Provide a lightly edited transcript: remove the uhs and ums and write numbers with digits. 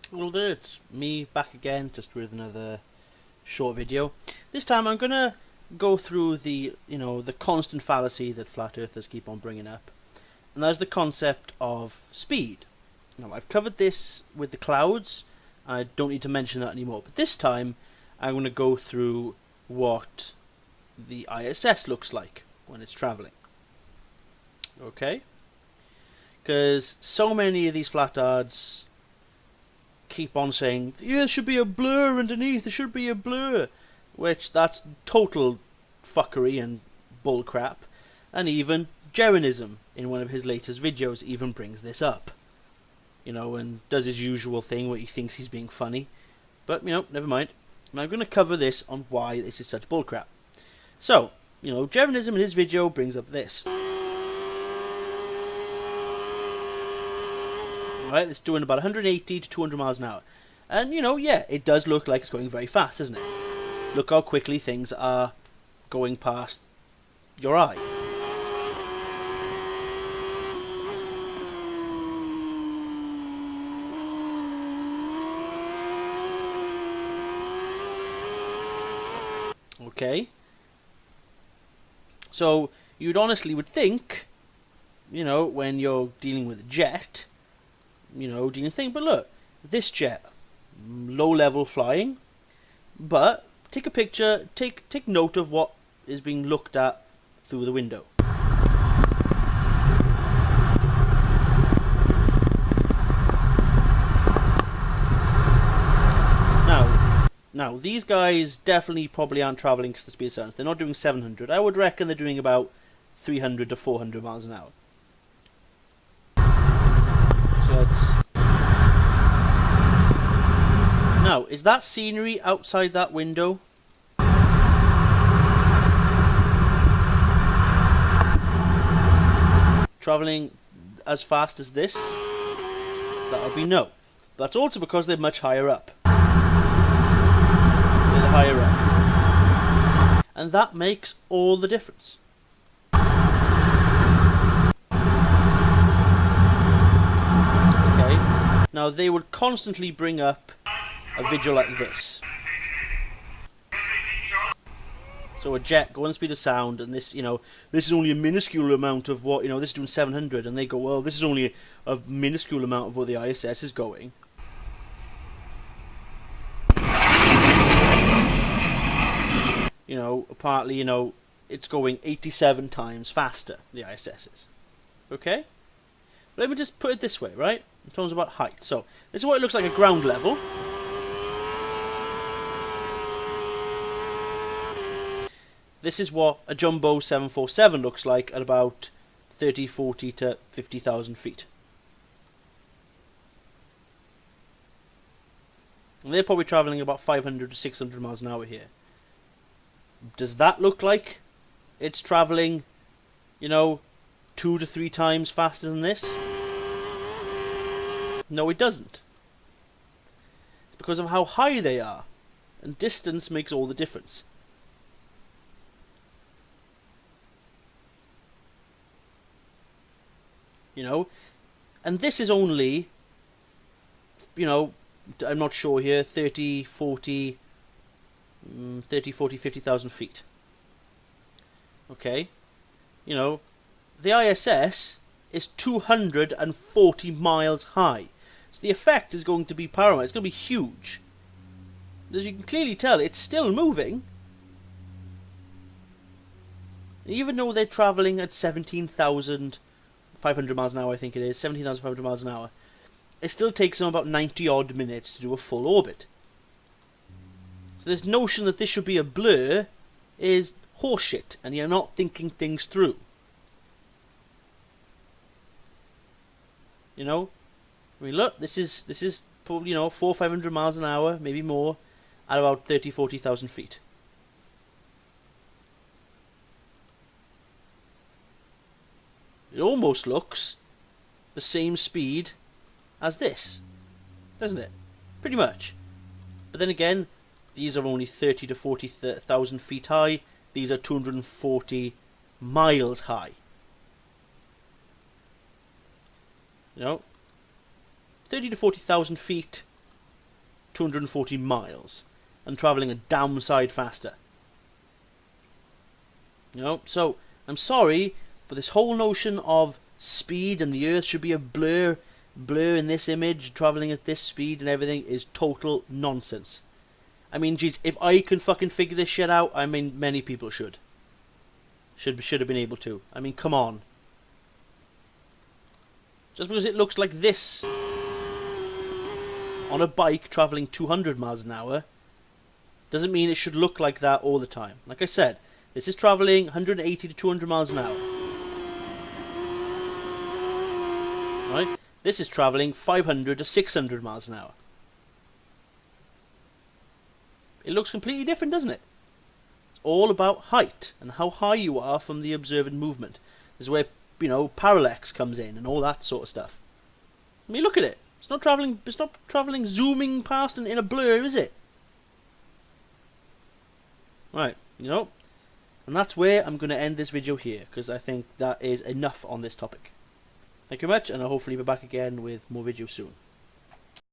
Well, there, it's me back again, just with another short video. This time I'm gonna go through the constant fallacy that flat earthers keep on bringing up, and that is the concept of speed. Now, I've covered this with the clouds. I don't need to mention that anymore. But this time, I'm gonna go through what the ISS looks like when it's traveling. Okay? Because so many of these flatards keep on saying, yeah, there should be a blur underneath, there should be a blur, which that's total fuckery and bullcrap. And even Jeranism, in one of his latest videos, even brings this up. And does his usual thing where he thinks he's being funny. But, never mind. And I'm going to cover this on why this is such bullcrap. So, Jeranism in his video brings up this. Right, it's doing about 180 to 200 miles an hour. And, yeah, it does look like it's going very fast, doesn't it? Look how quickly things are going past your eye. Okay? So, you'd honestly would think, when you're dealing with a jet, do you think, but look, this jet, low level flying, but take a picture, take note of what is being looked at through the window. Now, these guys definitely probably aren't travelling at the speed of sound. They're not doing 700. I would reckon they're doing about 300 to 400 miles an hour. So let's... Now, is that scenery outside that window? Travelling as fast as this? That would be no. That's also because they're much higher up. Higher up. And that makes all the difference. Okay? Now, they would constantly bring up a video like this. So a jet going at the speed of sound, and this, this is only a minuscule amount of what, this is doing 700, and they go, well, this is only a minuscule amount of what the ISS is going. Apparently, it's going 87 times faster, the ISS is. Okay? But let me just put it this way, right? In terms about height. So, this is what it looks like at ground level. This is what a Jumbo 747 looks like at about 30, 40 to 50,000 feet. And they're probably travelling about 500 to 600 miles an hour here. Does that look like it's travelling, 2 to 3 times faster than this? No, it doesn't. It's because of how high they are. And distance makes all the difference. And this is only, I'm not sure here, 30, 40, 50,000 feet. Okay? The ISS is 240 miles high. So the effect is going to be paramount. It's going to be huge. As you can clearly tell, it's still moving. Even though they're travelling at 17,500 miles an hour, I think it is, 17,500 miles an hour, it still takes them about 90 odd minutes to do a full orbit. So this notion that this should be a blur is horseshit, and you're not thinking things through. Look, this is probably 400 or 500 miles an hour, maybe more, at about 30, 40,000 feet. It almost looks the same speed as this, doesn't it? Pretty much. But then again, these are only 30 to 40,000 feet high. These are 240 miles high. 30 to 40,000 feet 240 miles and travelling a downside faster. You know, so I'm sorry, but this whole notion of speed and the Earth should be a blur in this image, travelling at this speed and everything is total nonsense. I mean, geez, if I can fucking figure this shit out, I mean, many people should have been able to. I mean, come on. Just because it looks like this on a bike travelling 200 miles an hour doesn't mean it should look like that all the time. Like I said, this is travelling 180 to 200 miles an hour. Right? This is travelling 500 to 600 miles an hour. It looks completely different, doesn't it? It's all about height and how high you are from the observed movement. This is where, you know, parallax comes in and all that sort of stuff. I mean, look at it. It's not travelling zooming past in a blur, is it? Right, you know. And that's where I'm going to end this video here, because I think that is enough on this topic. Thank you very much, and I'll hopefully be back again with more videos soon.